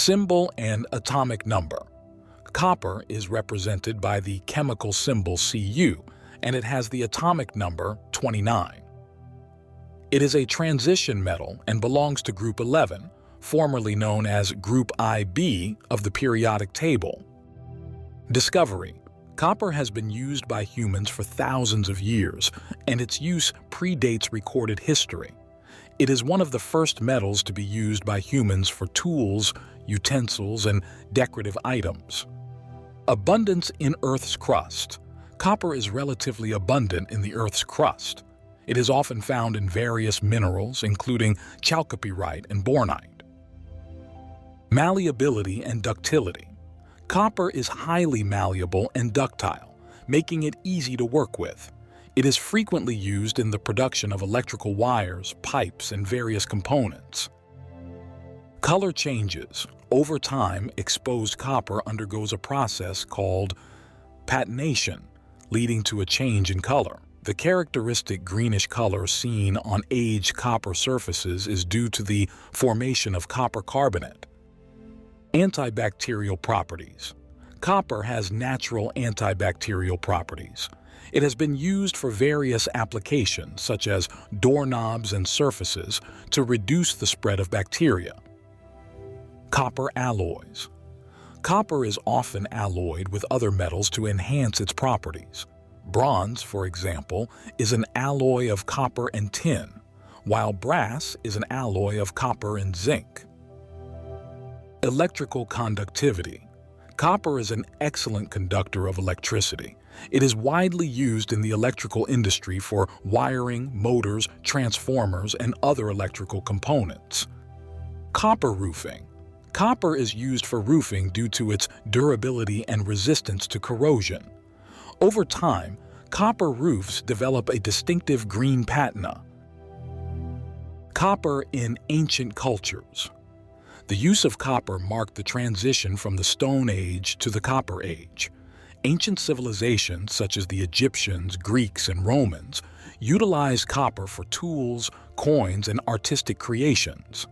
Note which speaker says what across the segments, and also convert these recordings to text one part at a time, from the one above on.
Speaker 1: Symbol and atomic number. Copper is represented by the chemical symbol Cu, and it has the atomic number 29. It is a transition metal and belongs to Group 11, formerly known as Group IB of the periodic table. Discovery. Copper has been used by humans for thousands of years, and its use predates recorded history. It is one of the first metals to be used by humans for tools, utensils, and decorative items. Abundance in Earth's crust. Copper is relatively abundant in the Earth's crust. It is often found in various minerals, including chalcopyrite and bornite. Malleability and ductility. Copper is highly malleable and ductile, making it easy to work with. It is frequently used in the production of electrical wires, pipes, and various components. Color changes. Over time, exposed copper undergoes a process called patination, leading to a change in color. The characteristic greenish color seen on aged copper surfaces is due to the formation of copper carbonate. Antibacterial properties. Copper has natural antibacterial properties. It has been used for various applications, such as doorknobs and surfaces, to reduce the spread of bacteria. Copper alloys. Copper is often alloyed with other metals to enhance its properties. Bronze, for example, is an alloy of copper and tin, while brass is an alloy of copper and zinc. Electrical conductivity. Copper is an excellent conductor of electricity. It is widely used in the electrical industry for wiring, motors, transformers, and other electrical components. Copper roofing. Copper is used for roofing due to its durability and resistance to corrosion. Over time, copper roofs develop a distinctive green patina. Copper in ancient cultures. The use of copper marked the transition from the Stone Age to the Copper Age. Ancient civilizations such as the Egyptians, Greeks, and Romans utilized copper for tools, coins, and artistic creations.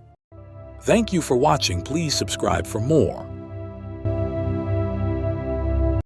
Speaker 1: Thank you for watching. Please subscribe for more.